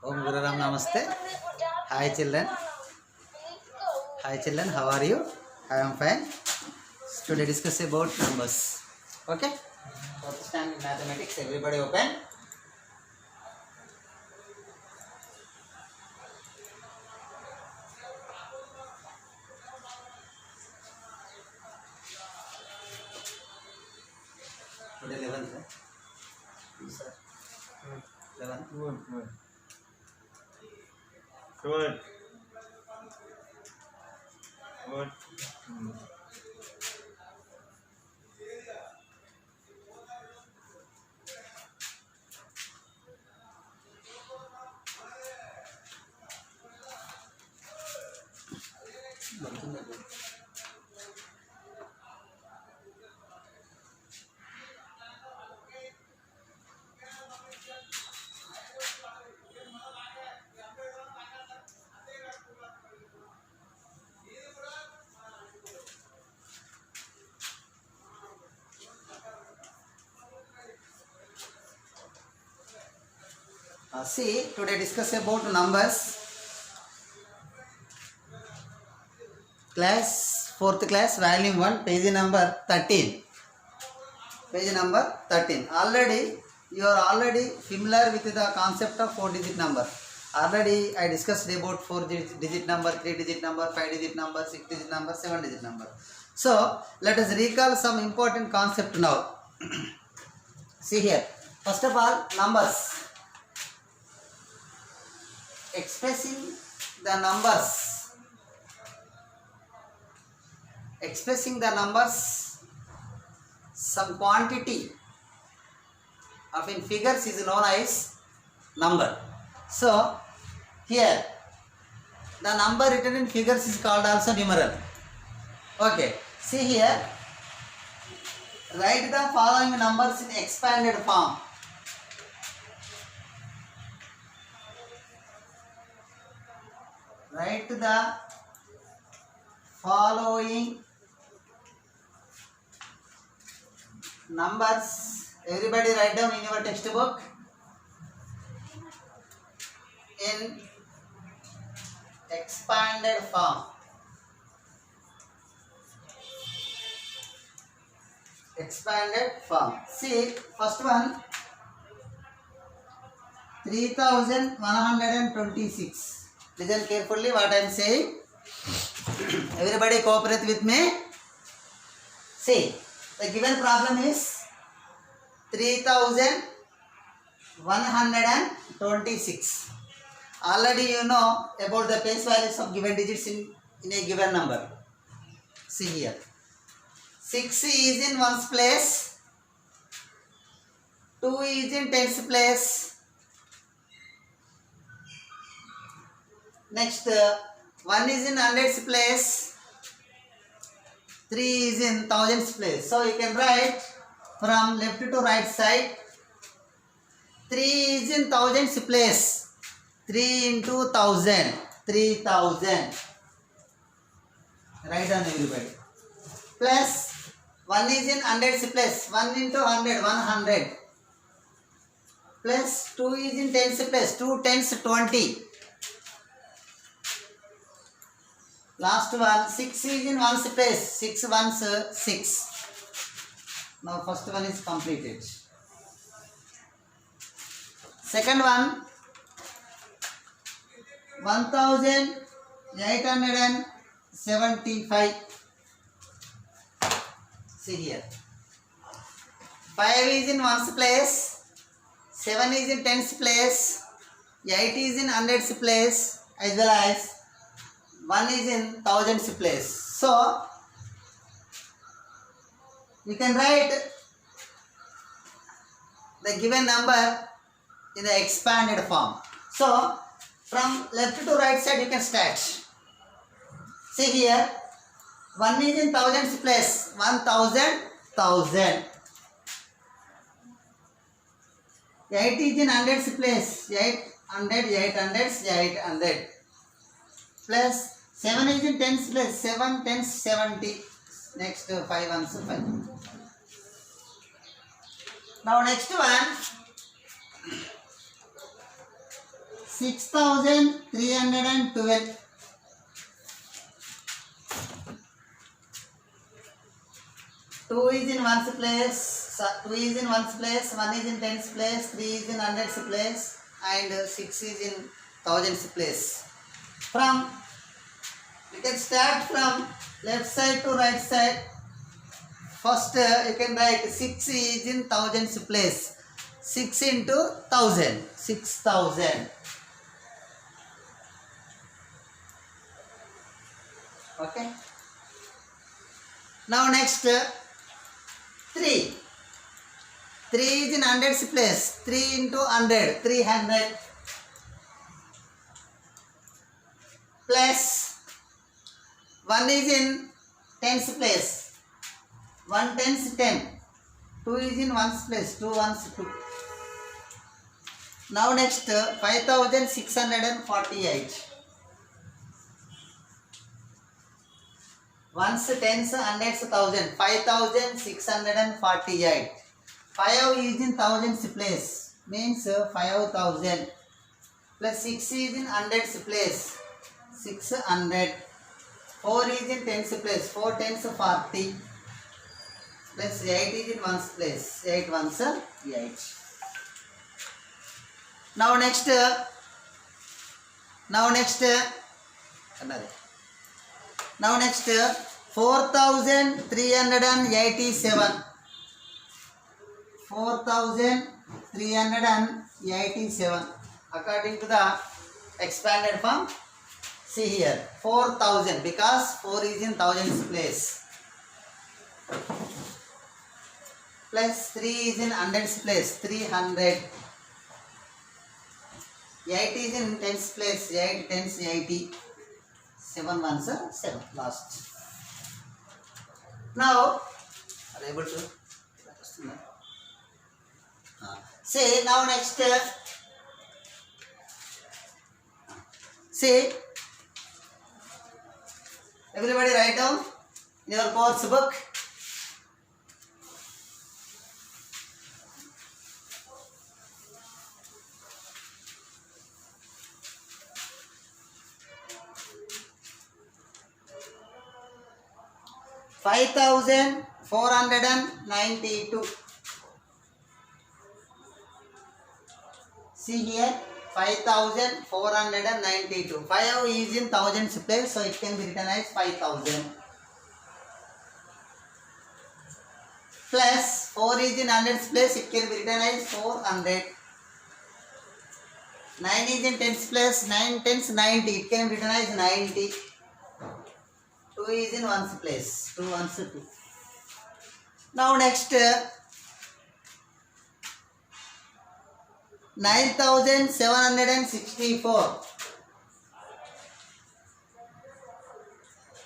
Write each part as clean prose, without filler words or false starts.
Om Guru Ram Namaste. Hi children. Hi children, how are you? I am fine. Today discuss about numbers. Okay? Fourth standard mathematics. Everybody open. Today 11th. Sir. 11. Good. Good. See, today discuss about numbers. Class 4th class, volume 1, page number 13. Page number 13. Already, you are already familiar with the concept of 4-digit number. Already, I discussed about 4-digit number, 3-digit number, 5-digit number, 6-digit number, 7-digit number. So, let us recall some important concept now. See here. First of all, numbers. Expressing the numbers, some quantity of in figures is known as number. So here the number written in figures is called also numeral. Okay, see here, write the following numbers in expanded form. Write the following numbers. Everybody write down in your textbook in expanded form. Expanded form. See, first one, 3126. Listen carefully what I am saying. Everybody cooperate with me. See, the given problem is 3126. Already you know about the place values of given digits in a given number. See here. 6 is in ones place. 2 is in tens place. Next, 1 is in hundreds place. 3 is in thousands place. So you can write from left to right side. 3 is in thousands place. 3 into 1000. 3000. Write down everybody. Plus 1 is in hundreds place. 1 into 100. 100. Plus 2 is in tens place. 2 tens 20. Last one, 6 is in ones place. 6 ones 6. Now first one is completed. Second one, 1875. See here. 5 is in ones place. 7 is in tens place. 8 is in hundreds place, as well as 1 is in thousands place. So, you can write the given number in the expanded form. So, from left to right side you can start. See here, 1 is in thousands place. 1000, 1000. 8 is in hundreds place. 800, 800, 800. Plus 7 is in tens place. 7 tens 70. Next 5 ones 5. Now next one, 6,312. 2 is in ones place, 2 is in ones place, 1 is in tens place, 3 is in hundreds place, and 6 is in thousands place. From you can start from left side to right side. First you can write 6 is in thousands place. 6 into 1000, 6,000. Okay. Now next 3. 3 is in hundreds place. 3 into 100, 300. Plus 1 is in tens place. 1 tens 10. 2 is in ones place. 2 ones 2. Now next 5,648. Ones, tens, hundreds, thousand. 5,648. 5 is in thousands place. Means 5,000. Plus 6 is in hundreds place. 600. 4 is in tens place. 4 tens 40. Plus 8 is in ones place. 8 ones 8. Now next another. Now next 4,387. 4,387. According to the expanded form, see here 4,000 because 4 is in thousands place. Plus 3 is in hundreds place. 300. 8 is in tens place. 8 tens 80. 7 ones 7 last. Now are able to say now next say everybody write down in your course book. $5,492. See here 5,492. 5 is in thousands place, so it can be written as 5,000. Plus 4 is in hundreds place, it can be written as 400. 9 is in tens place, 9 tens 90, it can be written as 90. 2 is in ones place, 2 ones 2. Now next 9,764.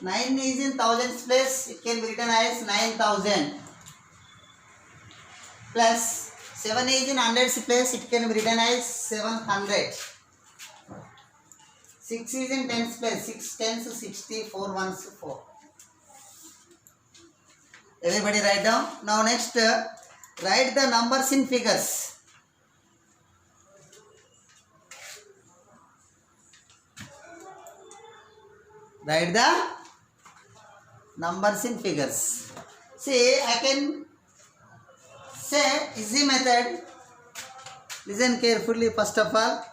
9 is in thousands place, it can be written as 9,000. Plus 7 is in hundreds place, it can be written as 700. 6 is in tens place, 6 tens 60, 4 ones 4. Everybody write down. Now next write the numbers in figures. Write the numbers in figures. See, I can say easy method. Listen carefully first of all.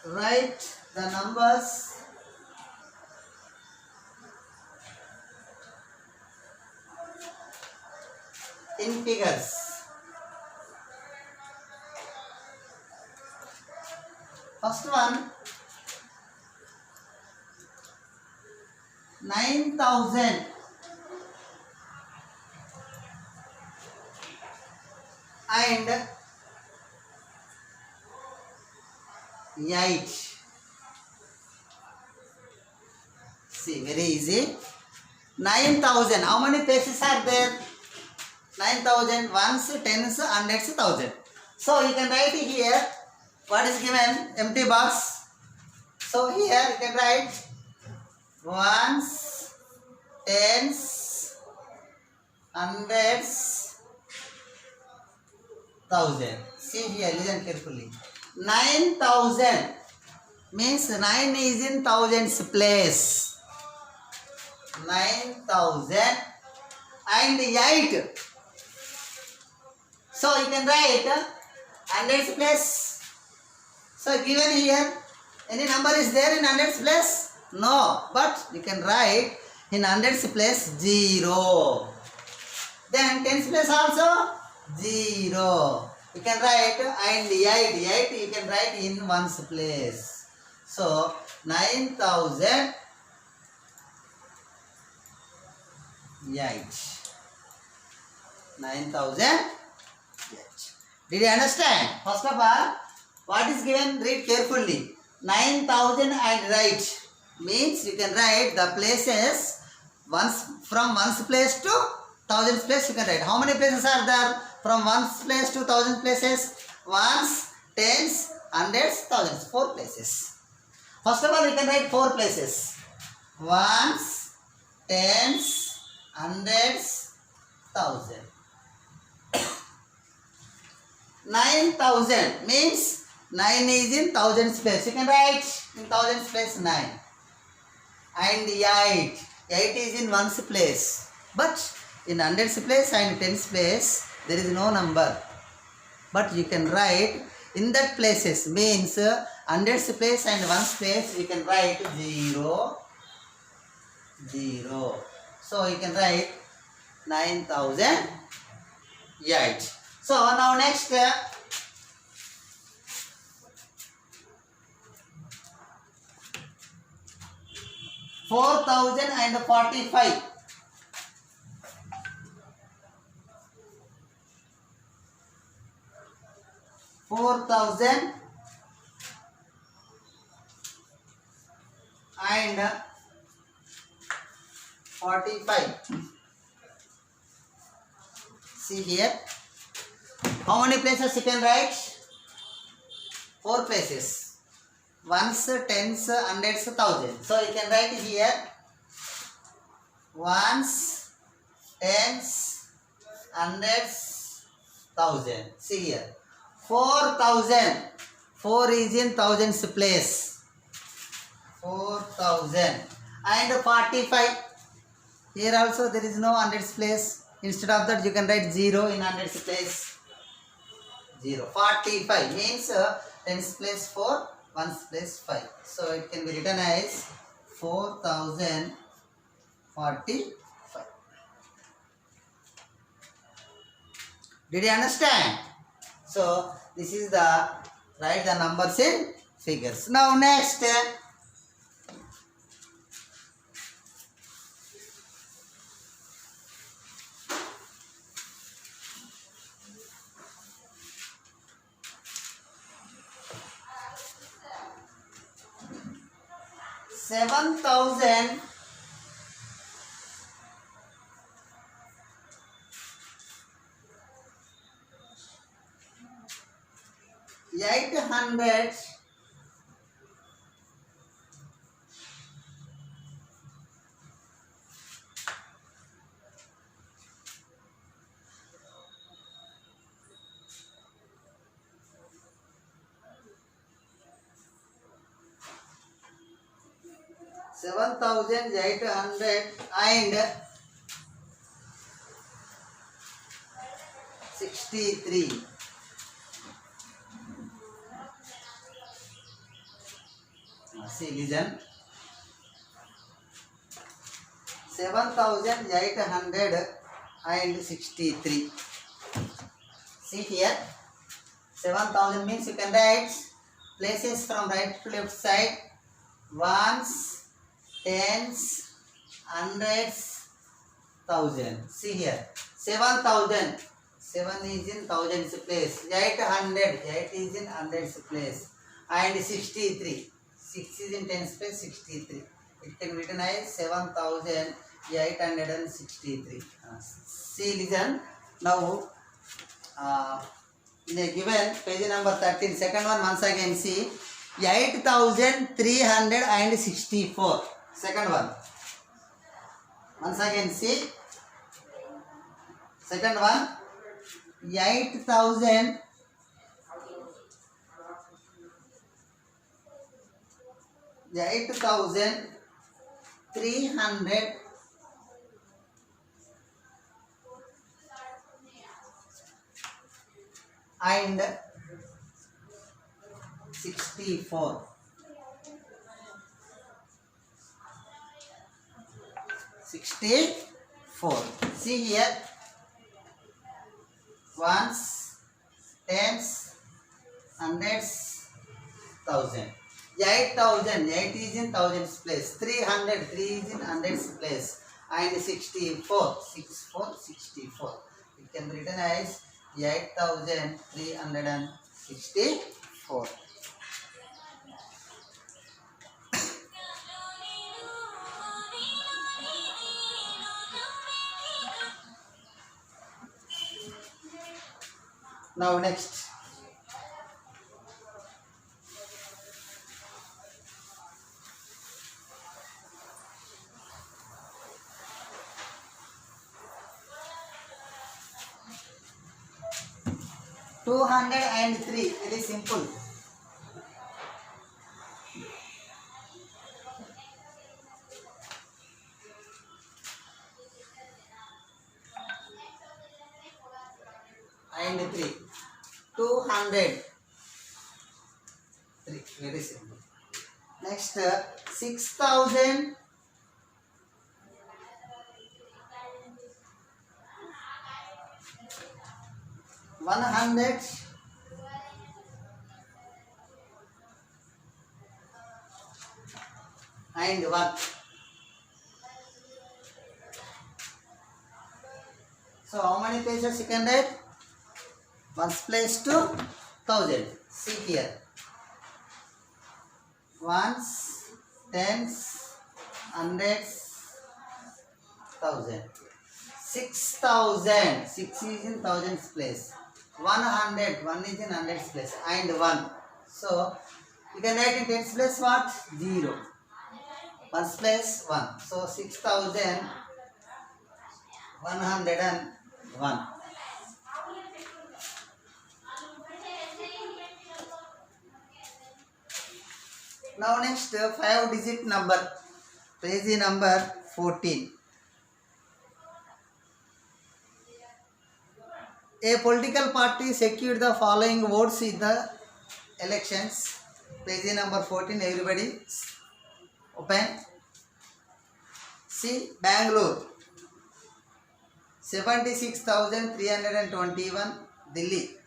Write the numbers in figures. First one 9,000 and 8. See, very easy. 9,000. How many places are there? 9,000. Ones, tens, hundreds, thousand. So you can write here. What is given? Empty box. So here you can write ones, tens, hundreds, thousand. See here, listen carefully. 9,000 means 9 is in thousands place. 9,000 and 8. So you can write hundreds place. So given here, any number is there in hundreds place? No, but you can write in hundreds place 0. Then tens place also 0. You can write and 8 you can write in ones place. So 9,008. Did you understand? First of all, what is given? Read carefully. 9,000 and write means you can write the places once from ones place to thousands place. You can write how many places are there from ones place to thousand places? Ones, tens, hundreds, thousands. 4 places. First of all, you can write 4 places. Ones, tens, hundreds, thousand. 9,000 means 9 is in thousands place. You can write in thousands place 9. And 8 is in ones place. But in hundreds place and tens place there is no number. But you can write in that places means hundreds place and ones place you can write 0, 0. So you can write 9,008. So now next 4,045. 4,045. See here. How many places you can write? 4 places. Ones, tens, hundreds, thousand. So you can write here ones, tens, hundreds, thousand. See here. 4,000. 4 is in thousands place. 4,000 and 45. Here also there is no hundreds place. Instead of that you can write 0 in hundreds place. 0. 45 means tens place 4, ones place 5. So it can be written as 4,045. Did you understand? So this is the write the numbers in figures. Now next 7,000 800 and 63. See, listen. 7,863. See here. 7,000 means you can write places from right to left side. Ones, tens, hundreds, thousand. See here. 7,000. 7 is in thousands place. 800. 8 is in hundreds place. And 63. 6 is in tens place. 63. It can be written as 7,863. See, listen. Now, in a given page number 13, second one once again see 8,364. Second one. Once again see. Second one. 8,000. 8,300 and 64. 64. See here. Ones, tens, hundreds, thousand. 8,000. 8 is in thousands place. 300. 3 is in hundreds place. And 64. 64. It can be written as 8,364. Now next. Two hundred and three. Very simple. And 3. 200. 3. Very simple. Next, 6,000. 100. And 1. So how many places you can write? Ones place to 1,000. See here. Ones, tens, hundreds, 1,000. 6,000. 6 is in thousands place. 100. 1 is in hundreds place. And 1. So you can write in tens place what? 0. Ones place 1. So 6,101. Now next 5-digit number. Page number 14. A political party secured the following votes in the elections. Page number 14. Everybody open. See, Bangalore 76,321. Delhi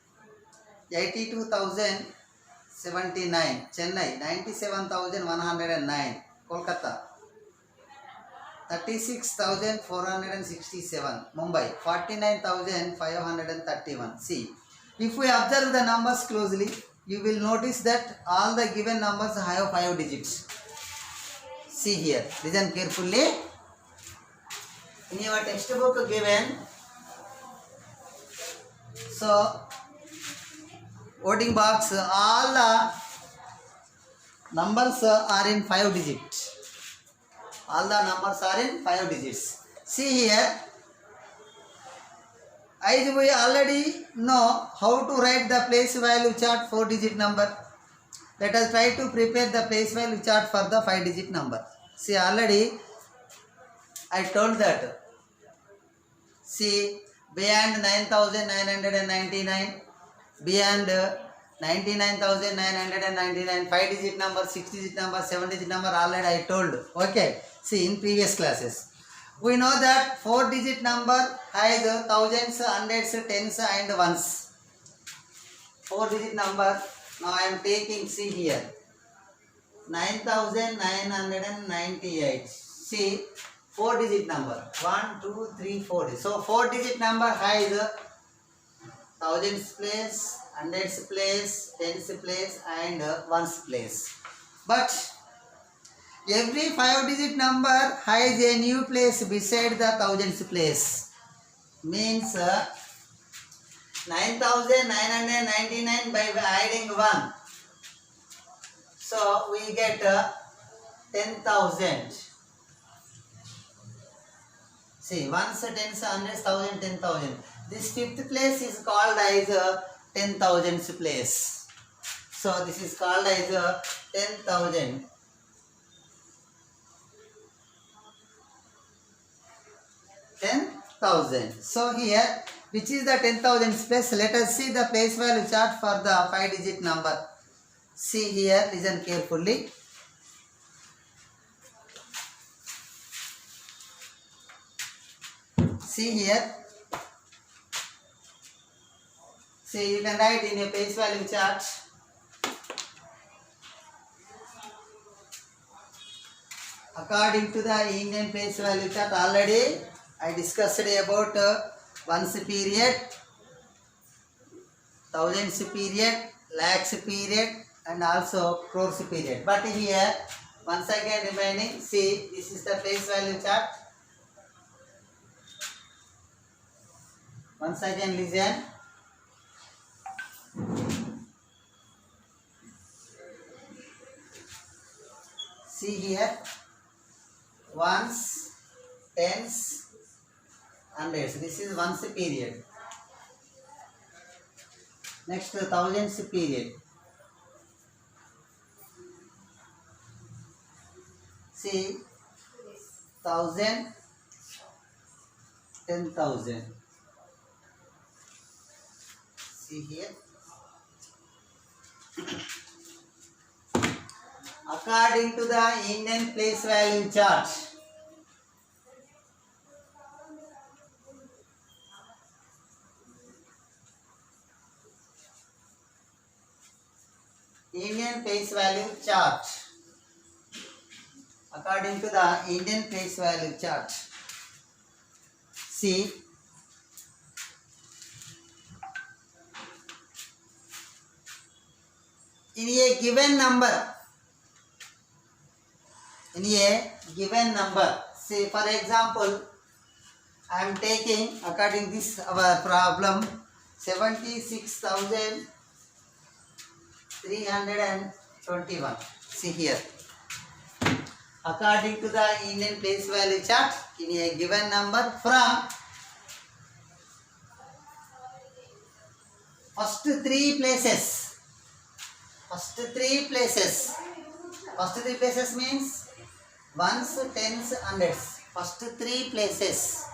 82,079. Chennai 97,109. Kolkata 36,467. Mumbai 49,531. See, if we observe the numbers closely, you will notice that all the given numbers have 5 digits. See here, listen carefully. In your textbook given, so voting box, all the numbers are in 5 digits. All the numbers are in 5 digits. See here, as we already know how to write the place value chart 4-digit number, let us try to prepare the place value chart for the 5-digit number. See, already I told that. See, beyond 9,999, beyond 99,999, 5-digit number, 6-digit number, 7-digit number, already I told. Okay. See, in previous classes. We know that 4-digit number has thousands, hundreds, tens and ones. 4-digit number, now I am taking, see here, 9,998. See, 4-digit number, 1, 2, 3, 4. So 4-digit number has thousands place, hundreds place, tens place and ones place. But every 5-digit number has a new place beside the thousands place. Means 9,999 by adding 1. So we get 10,000. See, ones, tens, hundreds, thousand, 10,000. This fifth place is called as 10,000's place. So this is called as 10,000. 10,000. So here, which is the 10,000's place? Let us see the place value chart for the 5-digit number. See here, listen carefully. See here. See, you can write in your place value chart. According to the Indian place value chart, already I discussed about ones period, thousands period, lakhs period, and also crores period. But here, once again remaining, see, this is the place value chart. Once again listen. See here, ones, tens, hundreds. This is ones period. Next, thousands period. See, 1,000, 10,000. See here. According to the Indian place value chart, Indian place value chart. According to the Indian place value chart, see, in a given number, say for example, I am taking, according this our problem, 76,321. See here. According to the Indian place value chart, in a given number from first three places. First three places means ones, tens, hundreds. First three places.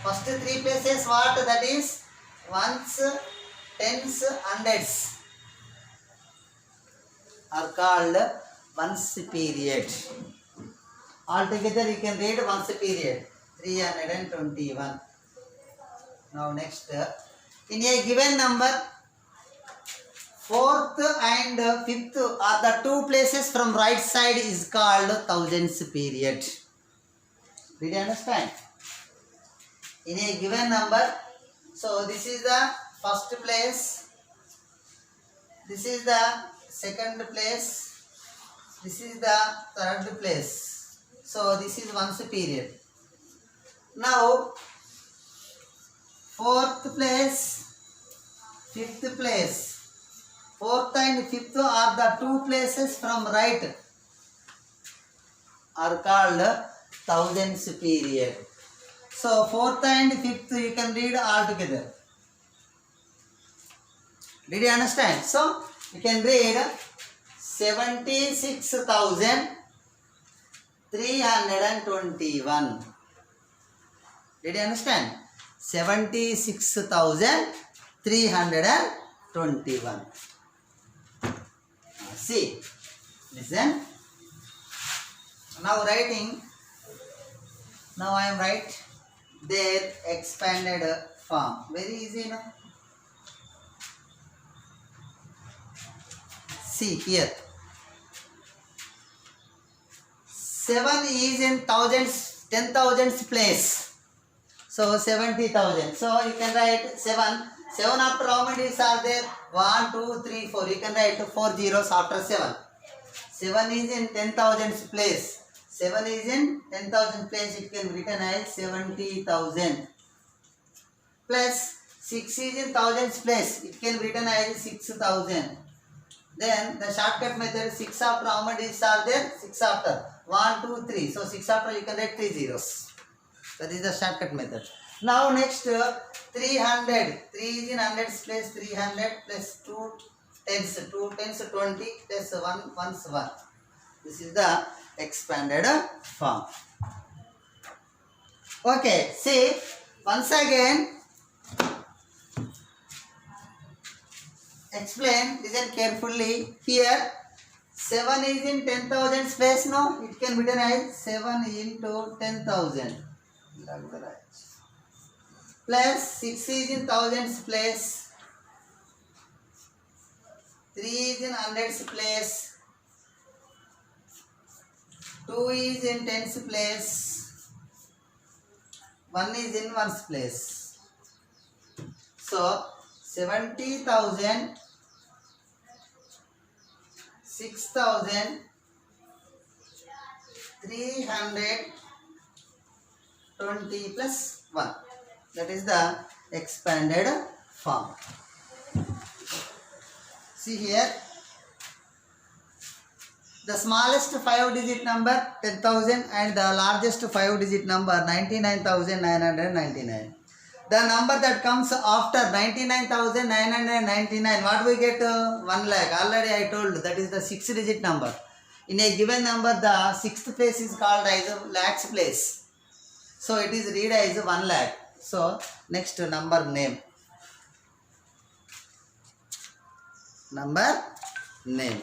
First three places, what that is? Ones, tens, hundreds are called ones period. Altogether you can read ones period 321. Now next, in a given number, fourth and fifth are the two places from right side is called thousands period. Did you understand? In a given number, so this is the first place, this is the second place, this is the third place. So this is ones period. Now fourth place, fifth place. Fourth and fifth are the two places from right are called thousands period. So fourth and fifth you can read all together. Did you understand? So you can read 76,321. Did you understand? 76,321. See, listen. Now writing. Now I am write their expanded form. Very easy, no? See here. 7 is in thousands, 10,000's place. So 70,000. So you can write 7. 7 after how many digits are there? 1, 2, 3, 4. You can write 4 zeros after 7. 7 is in 10,000's place. 7 is in 10,000 place. It can be written as 70,000. Plus 6 is in thousands place. It can be written as 6,000. Then the shortcut method 6 after how many digits are there? 6 after 1, 2, 3. So 6 after you can write 3 zeros. That is the shortcut method. Now next 300. 3 is in hundreds place 300 plus 2 tens 20 plus 1 ones 1. This is the expanded form. Okay, see once again explain, listen carefully. Here 7 is in 10,000 space, no? It can be written as 7 into 10,000 plus 6 is in thousands place, 3 is in hundreds place, 2 is in tens place, 1 is in ones place. So 70,000, 6,000, 320 plus 1. That is the expanded form. See here, the smallest 5-digit number 10,000 and the largest 5-digit number 99,999. The number that comes after 99,999, what we get? 1 lakh. Already I told that is the 6-digit number. In a given number, the 6th place is called as lakhs place. So it is read as 1 lakh. So next number name. Number name.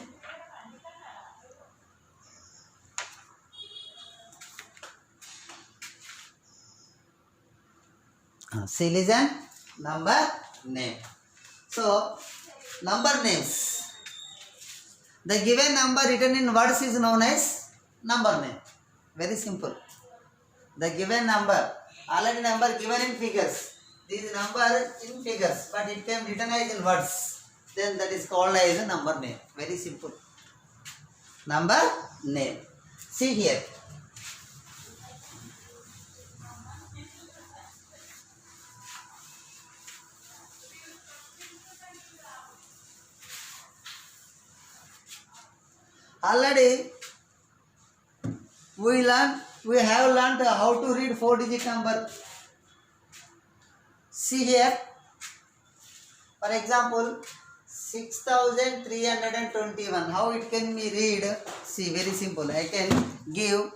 See, listen. Number name. So number names. The given number written in words is known as number name. Very simple. The given number, already number given in figures. This number in figures, but it can written as in words. Then that is called as a number name. Very simple. Number name. See here. Already we have learned how to read 4-digit number. See here, for example 6,321. How it can be read? See, very simple. I can give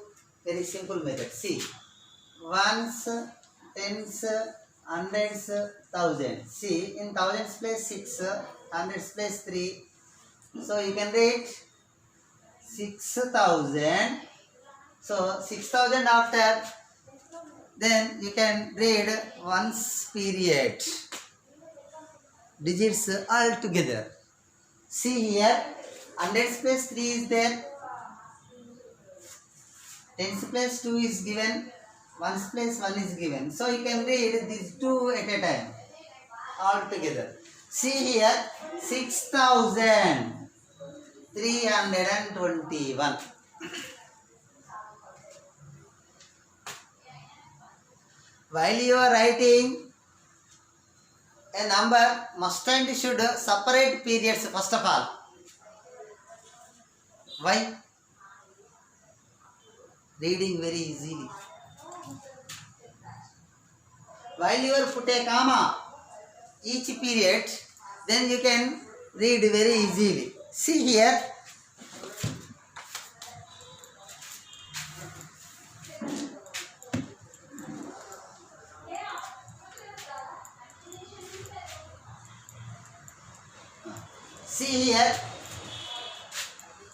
very simple method. See, ones, tens, hundreds, thousand. See, in thousands place 6, hundreds place 3. So you can read 6,000. So 6,000 after, then you can read ones period. Digits all together. See here, hundreds place 3 is there. Tens place 2 is given. Ones place 1 is given. So you can read these two at a time. All together. See here, 6,321. While you are writing a number, must and should separate periods first of all. Why? Reading very easily. While you put a comma each period, then you can read very easily. See here. See here,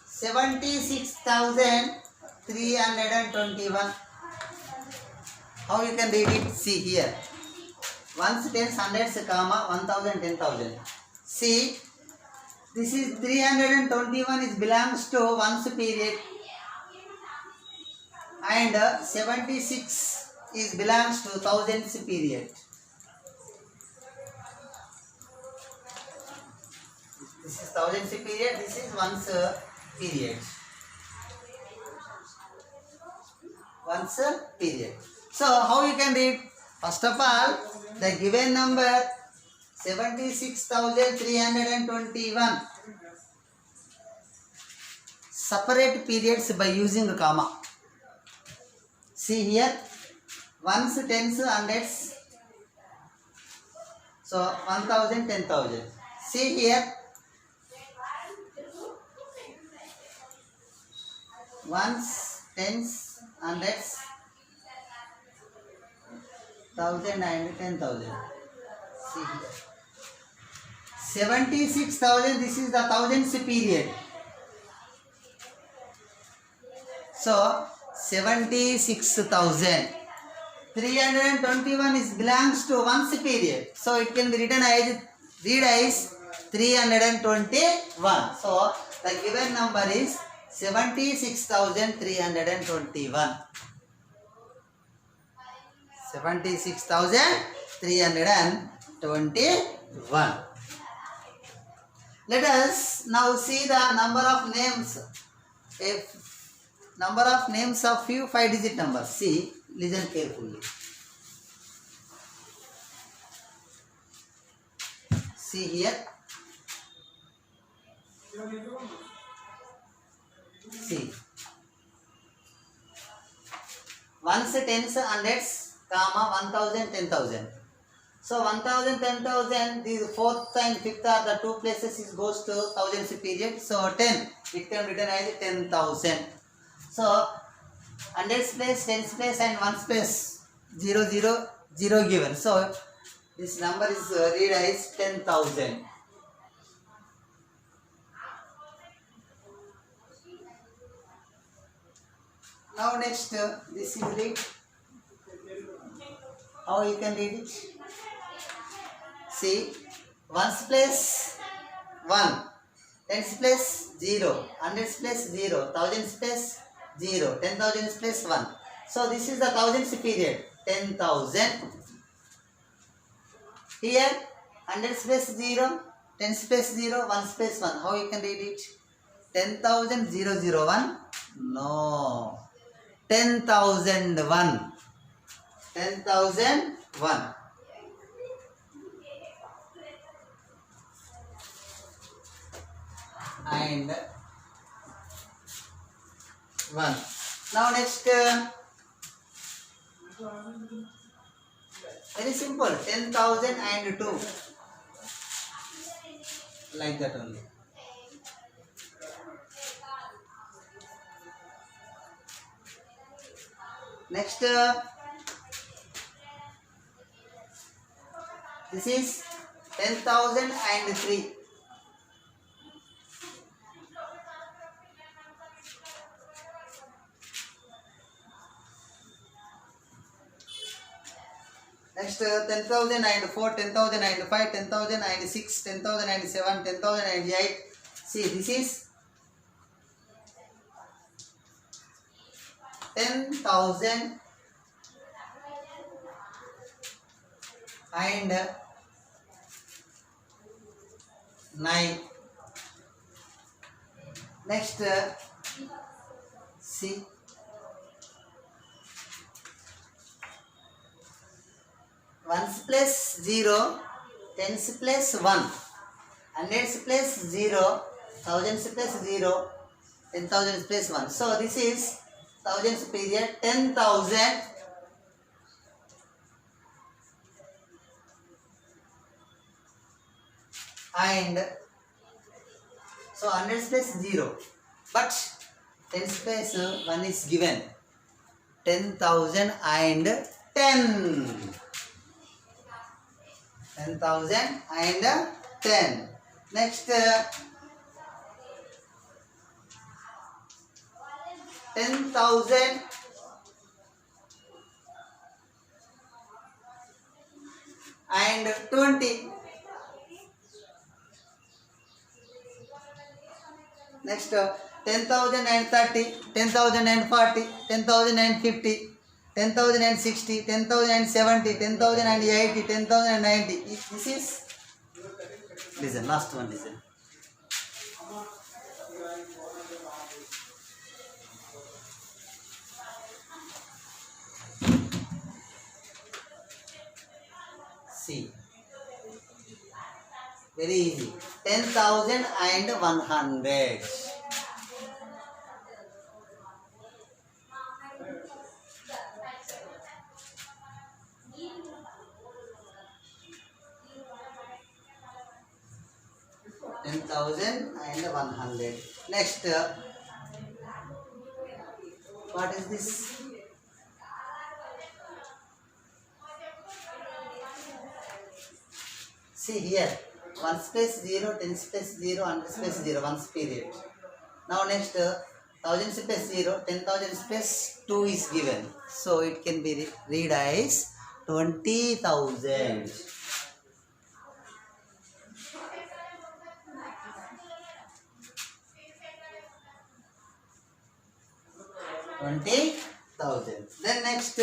76,321. How you can read it? See here. Ones, tens, hundreds, comma, 1,000, 10,000. See, this is 321 is belongs to ones period, and 76 is belongs to thousands period. This is thousands period, this is ones period. Ones period. So how you can read? First of all, the given number 76,321. separate periods by using a comma. See here, ones, tens, hundreds. So 1000, 10,000. See here, ones, tens, hundreds, 1000 and 10,000. See here, 76,000. This is the thousands period. So 76,000. 321 is belongs to ones period. So it can be written as read as 321. So the given number is 76,321. 76,321. Let us now see the number of names. If number of names of few 5-digit numbers. See, listen carefully. See here. See. Ones, tens, hundreds, comma 1,000, 10,000. So 1,000, 10,000. These fourth and fifth are the two places. It goes to thousands period. So 10. It can be written as 10,000. So hundreds place, tens place, and ones place 0, 0, 0 given. So this number is read as 10,000. Now next, this is read. How you can read it? See, ones place 1, tens place 0, hundreds place 0, thousands place 0, 10,000 place 1. So this is the thousands period. 10,000. Here, hundreds place 0, tens place 0, ones place 1. How you can read it? 10,000, 0, 0, 1. No. 10,001. 10,001. And 1. Now next, very simple, 10,002. Like that only. Next, this is 10,003. Next, 10,004, 10,005, 10,006, 10,007, 10,008. See, this is 10,000 and 9. Next, see, ones place 0, tens place 1, hundreds place 0, thousands place 0, 10,000 place 1. So this is thousands period. 10,000 and so hundreds place 0, but tens place 1 is given. 10,000 and 10. 10,000 and 10. Next, 10,000 and 20. Next, 10,000 and 30, 10,000 and 40, 10,000 and 50, 10,000 and 60, 10,000 and 70, 10,000 and 80, 10,000 and 90. This is, listen, last one, listen. See, very easy. 10,000 and 100. 10,000 and 100. Next, what is this? See here, 1 space 0, 10 space 0, 100 space 0, 1 period. Now next, 1000 space 0, 10,000 space 2 is given. So it can be read as 20,000. 20,000. Then next,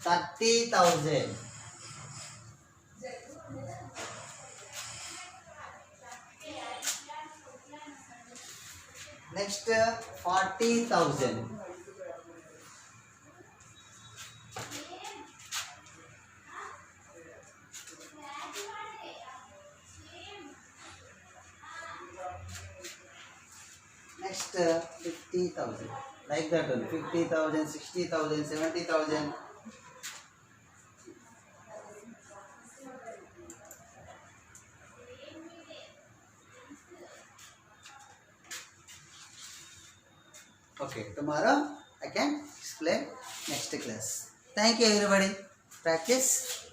30,000. Next, 40,000. Next, 50,000. Like that one. 50,000, 60,000, 70,000. Okay, tomorrow I can explain next class. Thank you everybody. Practice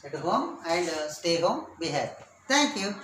at home and stay home. Be happy. Thank you.